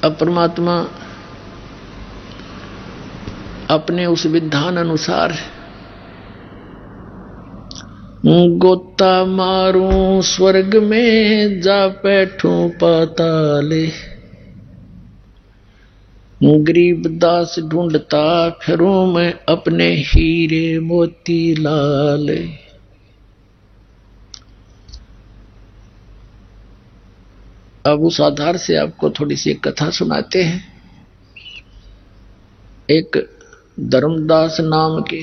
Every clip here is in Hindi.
अब परमात्मा अपने उस विधान अनुसार गोता मारूं स्वर्ग में जा बैठूं पाताले, गरीब दास ढूंढता फिरूं मैं अपने हीरे मोती लाल। अब उस आधार से आपको थोड़ी सी कथा सुनाते हैं। एक धर्मदास नाम के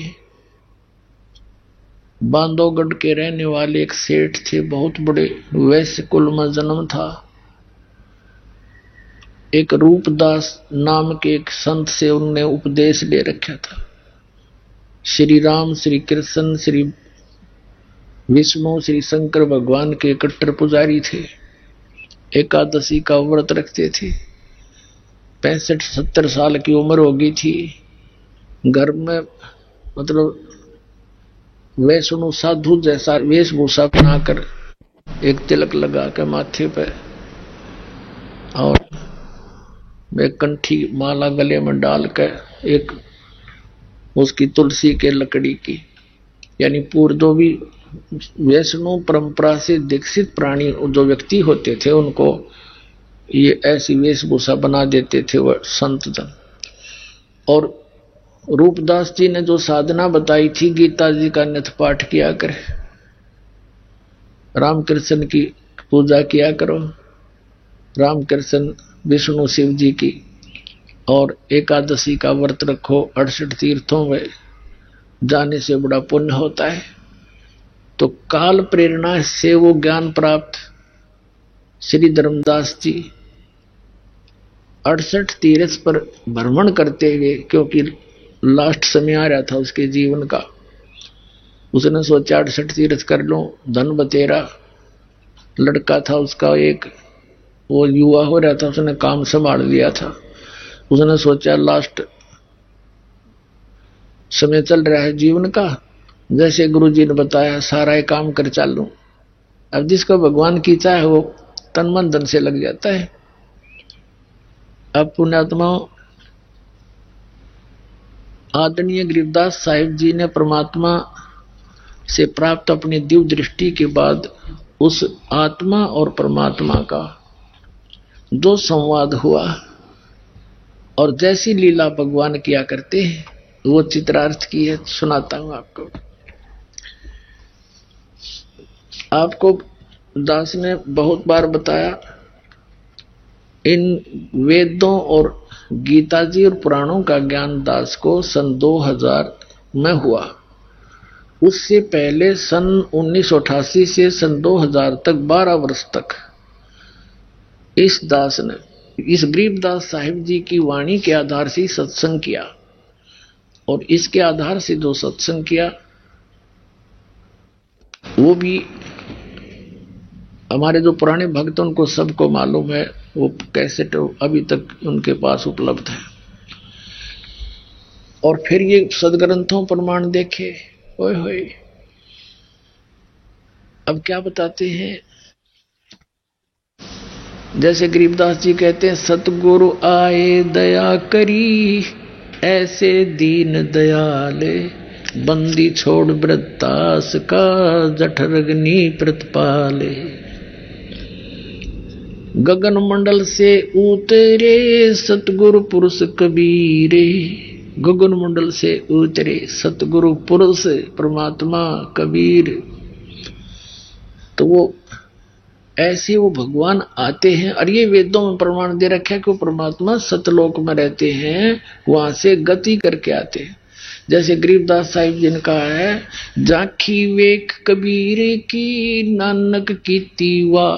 बांधवगढ़ के रहने वाले एक सेठ थे, बहुत बड़े वैश्य कुल में जन्म था। एक रूपदास नाम के एक संत से उन्होंने उपदेश ले रखा था। श्री राम, श्री कृष्ण, श्री विष्णु, श्री शंकर भगवान के कट्टर पुजारी थे। एकादशी का व्रत रखते थे। 65-70 साल की उम्र हो गई थी। घर में मतलब वैष्णव साधु जैसा वेशभूषा बनाकर एक तिलक लगा के माथे पे और एक कंठी माला गले में डाल कर एक उसकी तुलसी के लकड़ी की, यानी पूर्व जो भी वैष्णव परंपरा से दीक्षित प्राणी जो व्यक्ति होते थे उनको ये ऐसी वेशभूषा बना देते थे वह संत जन। और रूपदास जी ने जो साधना बताई थी, गीता जी का नित्य पाठ किया करे, राम कृष्ण की पूजा किया करो, राम कृष्ण विष्णु शिव जी की, और एकादशी का व्रत रखो, 68 तीर्थों में जाने से बड़ा पुण्य होता है। तो काल प्रेरणा से वो ज्ञान प्राप्त श्री धर्मदास जी 68 तीर्थ पर भ्रमण करते हुए, क्योंकि लास्ट समय आ रहा था उसके जीवन का, उसने सोचा 68 तीर्थ कर लूं। धन बतेरा लड़का था उसका, एक वो युवा हो रहा था, उसने काम संभाल लिया था। उसने सोचा लास्ट समय चल रहा है जीवन का, जैसे गुरु जी ने बताया सारा ये काम कर चालूं। अब जिसको भगवान की चाह वो तन मन धन से लग जाता है। अब पुण्यात्माओं, आदरणीय गरीबदास साहिब जी ने परमात्मा से प्राप्त अपनी दिव्य दृष्टि के बाद उस आत्मा और परमात्मा का जो संवाद हुआ और जैसी लीला भगवान किया करते हैं वो चित्रार्थ की है, सुनाता हूं आपको। आपको दास ने बहुत बार बताया, इन वेदों और गीता जी और पुराणों का ज्ञान दास को सन 2000 में हुआ। उससे पहले सन 1988 से सन 2000 तक 12 वर्ष तक इस दास ने इस गरीबदास साहिब जी की वाणी के आधार से सत्संग किया। और इसके आधार से जो सत्संग किया वो भी हमारे जो पुराने भक्त उनको सबको मालूम है, वो कैसेट अभी तक उनके पास उपलब्ध है। और फिर ये सदग्रंथों प्रमाण देखे, ओए होए। अब क्या बताते हैं, जैसे गरीबदास जी कहते हैं, सतगुरु आए दया करी ऐसे दीन दयाले, बंदी छोड़ वृत्तास का जठरग्नि प्रतिपाले। गगन मंडल से उतरे सतगुरु पुरुष कबीरे, गगन मंडल से उतरे सतगुरु पुरुष परमात्मा कबीर। तो वो ऐसे वो भगवान आते हैं। और ये वेदों में प्रमाण दे रखा है कि वो परमात्मा सतलोक में रहते हैं, वहां से गति करके आते हैं। जैसे गरीबदास साहिब जी ने कहा है, जाखी वेख कबीर की नानक की तीवा,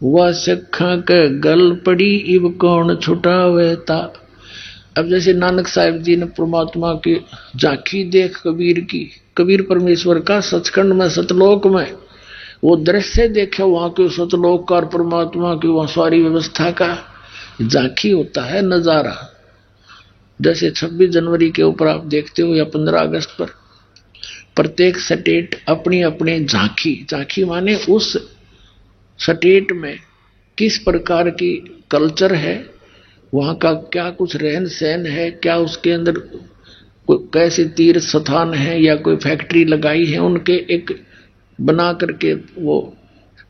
वह सखा के गल पड़ी इब कौन छुटावेता। अब जैसे नानक साहिब जी ने परमात्मा की झांकी देख कबीर की, कबीर परमेश्वर का सचखंड में सतलोक में वो दृश्य देखे, वहां के सतलोक का और परमात्मा की वहां सारी व्यवस्था का झांकी होता है, नजारा। जैसे 26 जनवरी के ऊपर आप देखते हो या 15 अगस्त पर प्रत्येक स्टेट अपनी अपनी झांकी, झांकी माने उस स्टेट में किस प्रकार की कल्चर है, वहां का क्या कुछ रहन सहन है, क्या उसके अंदर कैसे तीर्थ स्थान है या कोई फैक्ट्री लगाई है, उनके एक बना करके वो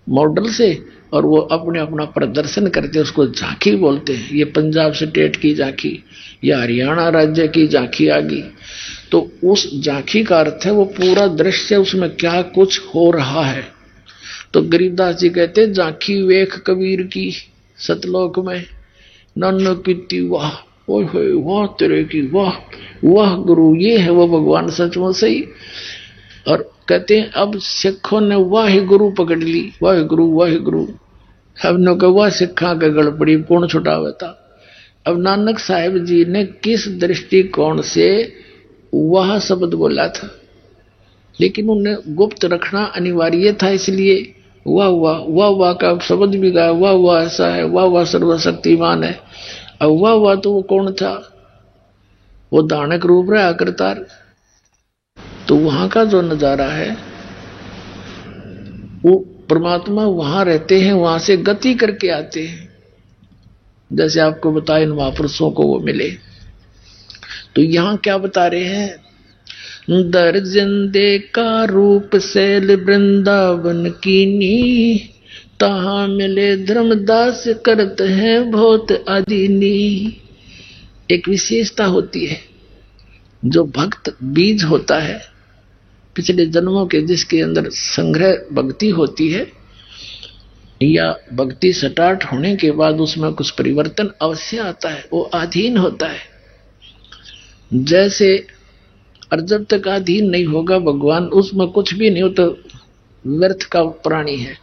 मॉडल से, और वो अपने अपना प्रदर्शन करते हैं, उसको झांकी बोलते हैं। ये पंजाब स्टेट की झांकी या हरियाणा राज्य की झांकी आ गई, तो उस झांकी का अर्थ है वो पूरा दृश्य, उसमें क्या कुछ हो रहा है। तो गरीबदास जी कहते झांकी वेख कबीर की सतलोक में, नन्नो कीती वाह, ओए वाह तेरे की वाह, वाह गुरु, ये है वो भगवान सचमुच सही। और कहते हैं अब सिखों ने वाह गुरु पकड़ ली, वाह गुरु, अब नो के वाह सिखा के गड़पड़ी पूर्ण छुटावे था। अब नानक साहिब जी ने किस दृष्टिकोण से वह शब्द बोला था, लेकिन उन्हें गुप्त रखना अनिवार्य था, इसलिए वाह वाह वाह वाह का शब्द भी गाया, वाह वाह ऐसा है, वाह वाह सर्वशक्तिमान है। अब वाह वाह तो वो कौन था, वो दानक रूप रहा करतार। तो वहां का जो नजारा है, वो परमात्मा वहां रहते हैं, वहां से गति करके आते हैं, जैसे आपको बताया इन महापुरुषों को वो मिले। तो यहां क्या बता रहे हैं, दर्जन का रूप शैल वृंदावन कीनी, तहां मिले धर्मदास करत हैं बहुत अदीनी। एक विशेषता होती है, जो भक्त बीज होता है पिछले जन्मों के, जिसके अंदर संग्रह भक्ति होती है, या भक्ति स्टार्ट होने के बाद उसमें कुछ परिवर्तन अवश्य आता है, वो अधीन होता है। जैसे, और जब तक अधीन नहीं होगा भगवान, उसमें कुछ भी नहीं हो तो व्यर्थ का प्राणी है।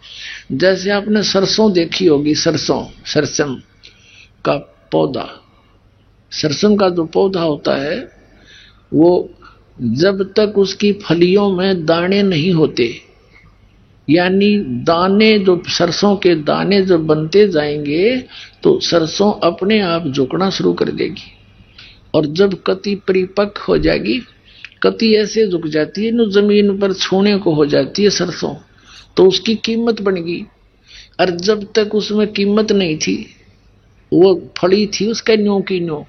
जैसे आपने सरसों देखी होगी, सरसम का पौधा, सरसम का जो पौधा होता है, वो जब तक उसकी फलियों में दाने नहीं होते, यानी दाने जो सरसों के दाने जब बनते जाएंगे तो सरसों अपने आप झुकना शुरू कर देगी, और जब कति परिपक्व हो जाएगी, कति ऐसे झुक जाती है न जमीन पर छूने को हो जाती है सरसों, तो उसकी कीमत बनेगी। और जब तक उसमें कीमत नहीं थी, वो फड़ी थी उसका न्यों की न्यों,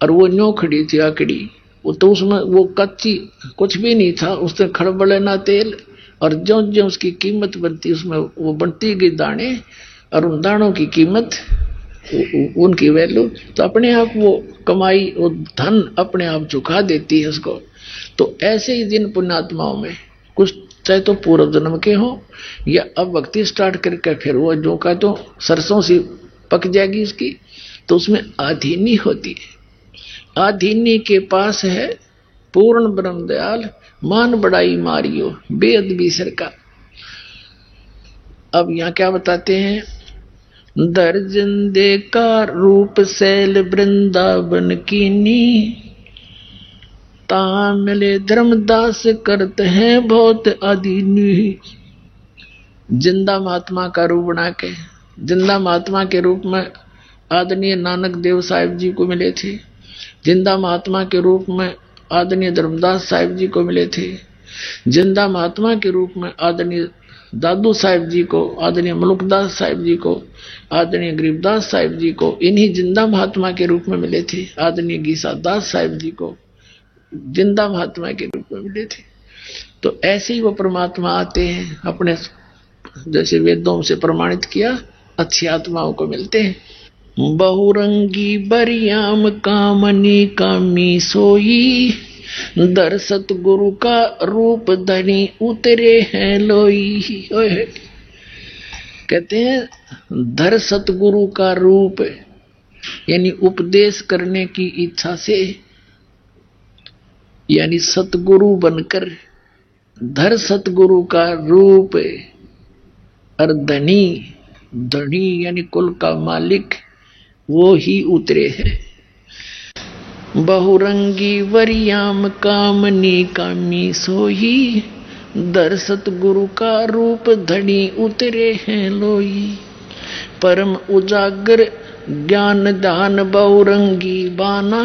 और वो न्यों खड़ी थी आकड़ी, वो तो उसमें वो कच्ची कुछ भी नहीं था, उसने खड़बड़े ना तेल, और ज्यों ज्यों उसकी कीमत बनती उसमें वो बनती गई दाने, और उन दानों की कीमत, उनकी वैल्यू, तो अपने आप वो कमाई, वो धन अपने आप झुका देती है उसको। तो ऐसे ही जिन पुण्यात्माओं में कुछ, चाहे तो पूर्व जन्म के हो या अब भक्ति स्टार्ट करके फिर वो जो का तो सरसों सी पक जाएगी उसकी, तो उसमें आधीनी होती है। आधीनी के पास है पूर्ण ब्रह्म दयाल, मान बड़ाई मारियो बेअद बीसर का। अब यहां क्या बताते हैं, दर्जन दे का रूप शैल वृंदावन कीनी, ता मिले धर्मदास करते हैं बहुत अधीनी। जिंदा महात्मा का रूप बना के, जिंदा महात्मा के रूप में आदरणीय नानक देव साहिब जी को मिले थे, जिंदा महात्मा के रूप में आदरणीय धर्मदास साहिब जी को मिले थे, जिंदा महात्मा के रूप में आदरणीय दादू साहिब जी को, आदरणीय मलुकदास साहिब जी को, आदरणीय गरीबदास साहिब जी को, इन्हीं जिंदा महात्मा के रूप में मिले थे। आदरणीय गीसा दास साहिब जी को जिंदा महात्मा के रूप में मिले थे। तो ऐसे ही वो परमात्मा आते हैं, अपने जैसे वेदों से प्रमाणित किया, अच्छी आत्माओं को मिलते हैं। बहुरंगी बरियाम कामनी कामी सोई, दर सतगुरु का रूप धनी उतरे हैं लोई। कहते हैं धर सतगुरु का रूप, यानी उपदेश करने की इच्छा से, यानी सतगुरु बनकर धर सतगुरु का रूप, और धनी, धनी यानी कुल का मालिक, वो ही उतरे हैं। बहुरंगी वरियाम कामनी कामी सोही, दर सतगुरु का रूप धनी उतरे हैं लोई। परम उजागर ज्ञान दान बहुरंगी बाना,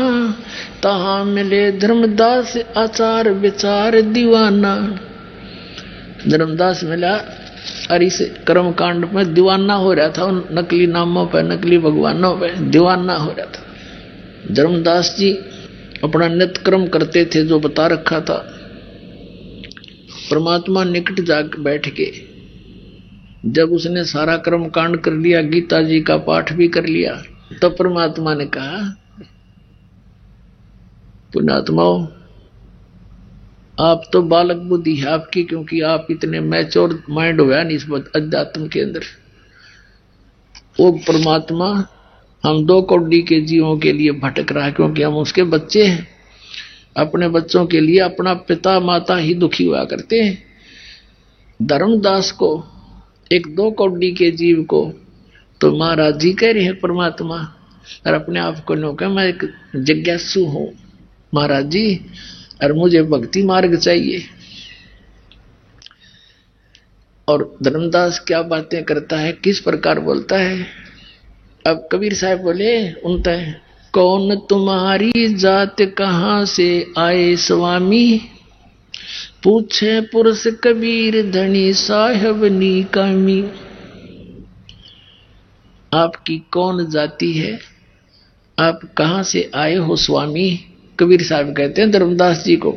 तहां मिले धर्मदास आचार विचार दीवाना। धर्मदास मिला और इस कर्म कांड में दीवाना हो रहा था, उन नकली नामों पर, नकली भगवानों पर दीवाना हो रहा था। धर्मदास जी अपना नित्य कर्म करते थे जो बता रखा था। परमात्मा निकट जाकर बैठ के जब उसने सारा कर्म कांड कर लिया, गीता जी का पाठ भी कर लिया, तो परमात्मा ने कहा, पुण्यात्माओं, आप तो बालक बुद्धि है आपकी, क्योंकि आप इतने मैच्योर माइंड हुआ नहीं इस अध्यात्म के अंदर। वो परमात्मा हम 2 कौड़ी के जीवों के लिए भटक रहा है, क्योंकि हम उसके बच्चे हैं। अपने बच्चों के लिए अपना पिता माता ही दुखी हुआ करते हैं। धर्मदास को, एक 2 कौड़ी के जीव को तो महाराज जी कह रहे हैं परमात्मा, और अपने आप को नो, मैं एक जिज्ञासु हूं महाराज जी, और मुझे भक्ति मार्ग चाहिए। और धर्मदास क्या बातें करता है, किस प्रकार बोलता है। अब कबीर साहब बोले उनते, कौन तुम्हारी जात कहां से आए स्वामी, पूछे पुरुष कबीर धनी साहब नीकामी। आपकी कौन जाति है, आप कहां से आए हो स्वामी। कबीर साहब कहते हैं धर्मदास जी को,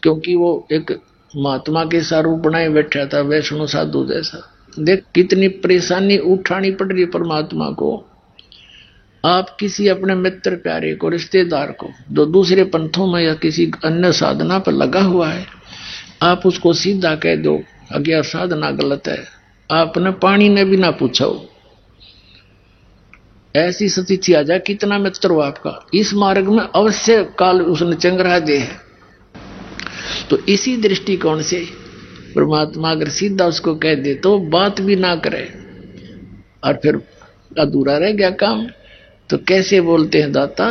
क्योंकि वो एक महात्मा के सा रूप बनाए बैठा था, वैष्णो साधु जैसा। देख कितनी परेशानी उठानी पड़ रही परमात्मा को। आप किसी अपने मित्र प्यारे को, रिश्तेदार को, जो दूसरे पंथों में या किसी अन्य साधना पर लगा हुआ है, आप उसको सीधा कह दो अज्ञा साधना गलत है, आपने पानी ने भी ना पूछा हो, ऐसी स्थिति आ जाए, कितना मित्र हो आपका, इस मार्ग में अवश्य काल उसने चंगरा दे है। तो इसी दृष्टिकोण से परमात्मा अगर सीधा उसको कह दे तो बात भी ना करे और फिर अधूरा रह गया काम। तो कैसे बोलते हैं दाता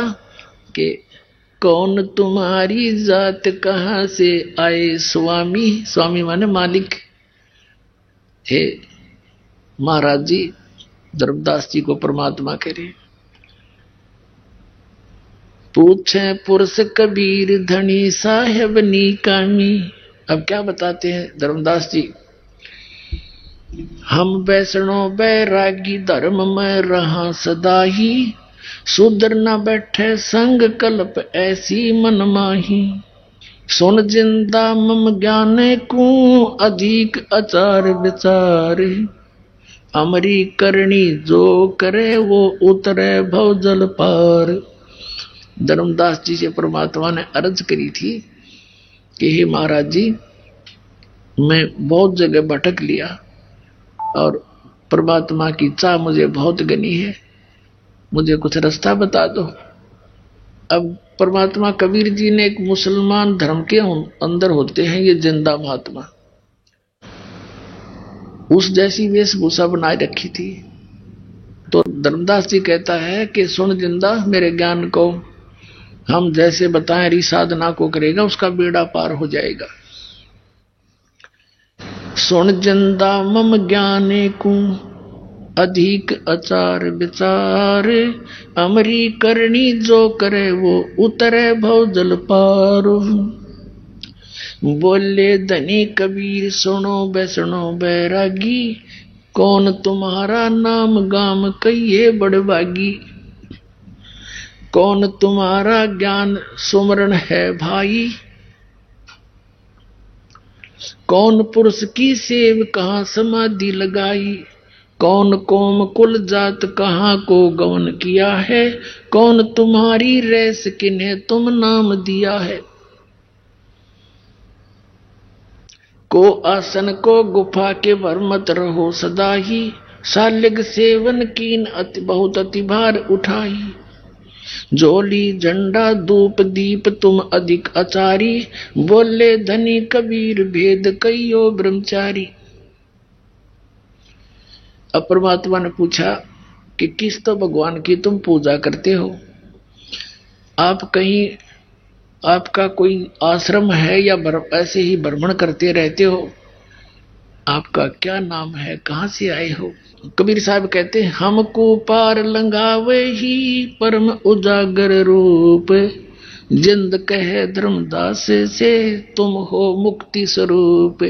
कि कौन तुम्हारी जात कहां से आए स्वामी। स्वामी माने मालिक। हे महाराज जी, धर्मदास जी को परमात्मा कह रहे, पूछे पुरुष कबीर धनी साहेब नीकामी। अब क्या बताते हैं धर्मदास जी, हम वैष्णो बैरागी धर्म में रहा सदा ही, सुधर न बैठे संग कल्प ऐसी मन माही। सुन जिंदा मम ज्ञाने को अधिक आचार विचार, अमरी करनी जो करे वो उतरे भव जल पार। धर्मदास जी से परमात्मा ने अर्ज करी थी कि हे महाराज जी, मैं बहुत जगह भटक लिया और परमात्मा की चाह मुझे बहुत घनी है, मुझे कुछ रास्ता बता दो। अब परमात्मा कबीर जी ने एक मुसलमान धर्म के अंदर होते हैं ये जिंदा महात्मा, उस जैसी वेशभूषा बनाए रखी थी। तो धर्मदास जी कहता है कि सुन जिंदा, मेरे ज्ञान को हम जैसे बताएं री साधना को करेगा उसका बेड़ा पार हो जाएगा। सुन जिंदा मम ज्ञाने को अधिक आचार विचार, अमरी करनी जो करे वो उतरे भव जल पार। बोले धनी कबीर सुनो वैष्णो बैरागी, कौन तुम्हारा नाम गाम कहिए बड़भागी। कौन तुम्हारा ज्ञान सुमरण है भाई, कौन पुरुष की सेव कहाँ समाधि लगाई। कौन कोम कुल जात कहाँ को गवन किया है, कौन तुम्हारी रैस किन्हें तुम नाम दिया है। को आसन को गुफा के भर मत रहो सदा ही, सालिग सेवन कीन बहुत अति भार उठाई। जोली झंडा धूप दीप तुम अधिक आचारी, बोले धनी कबीर भेद कहियो ब्रह्मचारी। अब परमात्मा ने पूछा कि किस तो भगवान की तुम पूजा करते हो, आप कहीं आपका कोई आश्रम है या ऐसे ही भ्रमण करते रहते हो, आपका क्या नाम है, कहां से आए हो। कबीर साहब कहते हैं, हमको पार लंगावे ही परम उजागर रूप, जिंद कहे धर्मदास से तुम हो मुक्ति स्वरूप।